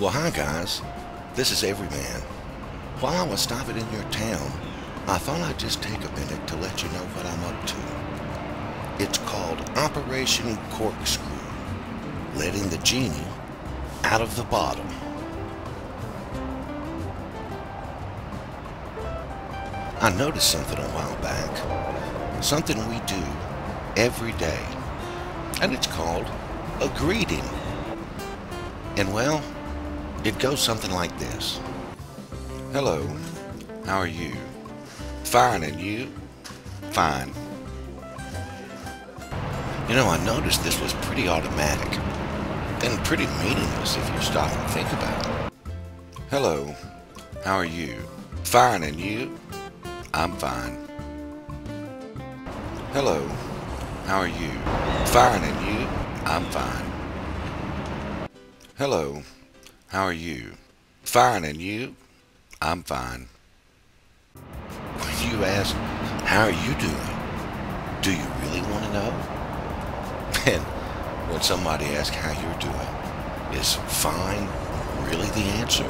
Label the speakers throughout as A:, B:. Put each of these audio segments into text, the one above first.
A: Well, hi guys, this is Everymann. While I was stopping in your town, I thought I'd just take a minute to let you know what I'm up to. It's called Operation Corkscrew, letting the genie out of the bottle. I noticed something a while back, something we do every day, and it's called a greeting. And well, it goes something like this. Hello, how are you? Fine, and you? Fine. You know, I noticed this was pretty automatic and pretty meaningless if you stop and think about it. Hello, how are you? Fine, and you? I'm fine. Hello, how are you? Fine, and you? I'm fine. Hello, how are you? Fine, and you? I'm fine. When you ask, how are you doing? Do you really want to know? And when somebody asks how you're doing, is fine really the answer?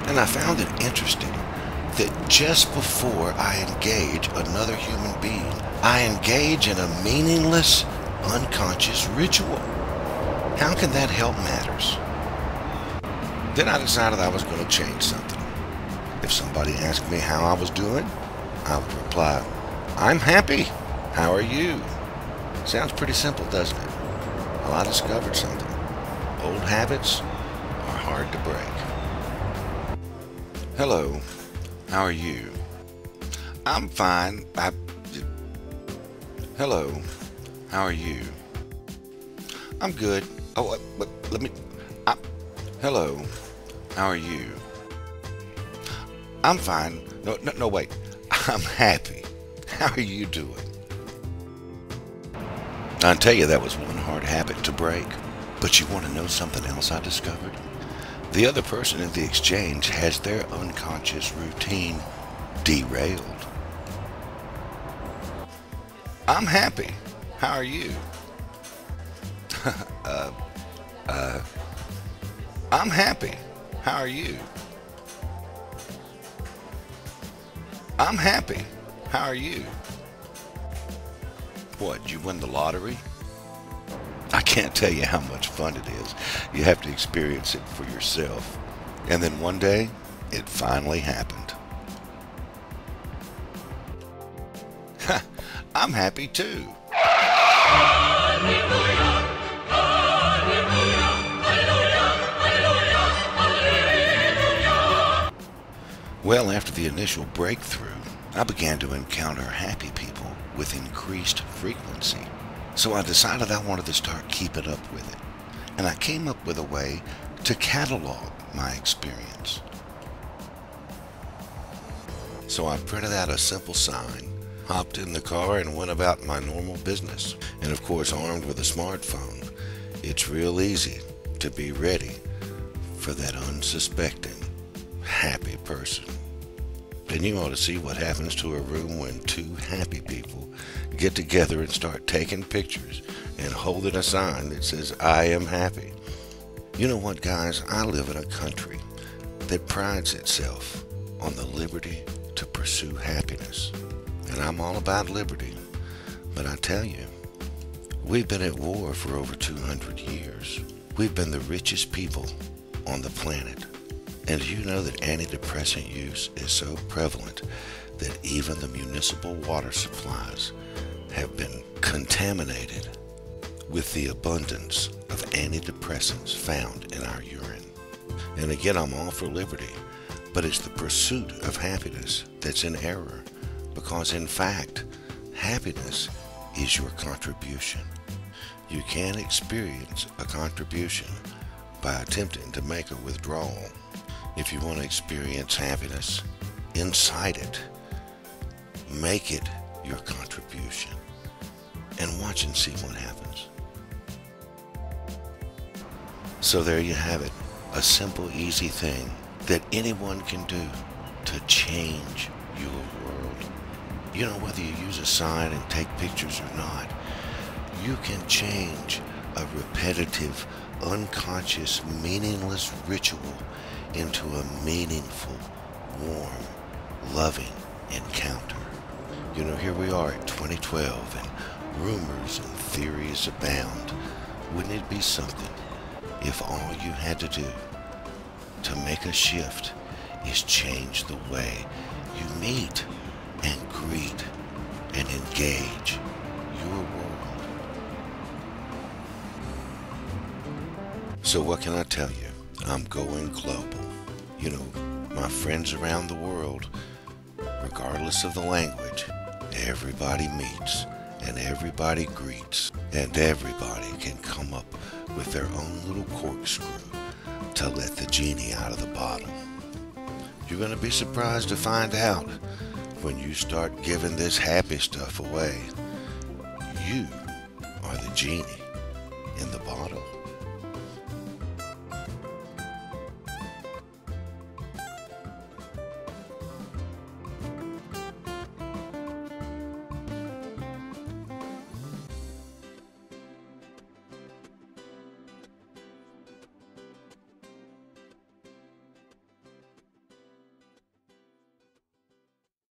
A: And I found it interesting that just before I engage another human being, I engage in a meaningless, unconscious ritual. How can that help matters? Then I decided I was going to change something. If somebody asked me how I was doing, I would reply, I'm happy. How are you? Sounds pretty simple, doesn't it? Well, I discovered something. Old habits are hard to break. Hello, how are you? I'm fine. Hello, how are you? I'm good. Oh, let me... Hello, how are you? I'm fine. No, wait. I'm happy. How are you doing? I'll tell you, that was one hard habit to break. But you want to know something else I discovered? The other person in the exchange has their unconscious routine derailed. I'm happy. How are you? I'm happy. How are you? I'm happy. How are you? What, you win the lottery? I can't tell you how much fun it is. You have to experience it for yourself. And then one day, it finally happened. I'm happy too. Well, after the initial breakthrough, I began to encounter happy people with increased frequency. So I decided I wanted to start keeping up with it. And I came up with a way to catalog my experience. So I printed out a simple sign, hopped in the car, and went about my normal business. And of course, armed with a smartphone, it's real easy to be ready for that unsuspecting, happy person. And you ought to see what happens to a room when two happy people get together and start taking pictures and holding a sign that says, I am happy. You know what, guys? I live in a country that prides itself on the liberty to pursue happiness. And I'm all about liberty. But I tell you, we've been at war for over 200 years. We've been the richest people on the planet. And you know that antidepressant use is so prevalent that even the municipal water supplies have been contaminated with the abundance of antidepressants found in our urine. And again, I'm all for liberty, but it's the pursuit of happiness that's in error, because in fact, happiness is your contribution. You can't experience a contribution by attempting to make a withdrawal. If you want to experience happiness, incite it, make it your contribution, and watch and see what happens. So there you have it, a simple, easy thing that anyone can do to change your world. You know, whether you use a sign and take pictures or not, you can change a repetitive, unconscious, meaningless ritual into a meaningful, warm, loving encounter. You know, here we are at 2012 and rumors and theories abound. Wouldn't it be something if all you had to do to make a shift is change the way you meet and greet and engage your world? So what can I tell you? I'm going global. You know, my friends around the world, regardless of the language, everybody meets and everybody greets and everybody can come up with their own little corkscrew to let the genie out of the bottle. You're going to be surprised to find out when you start giving this happy stuff away, you are the genie in the bottle.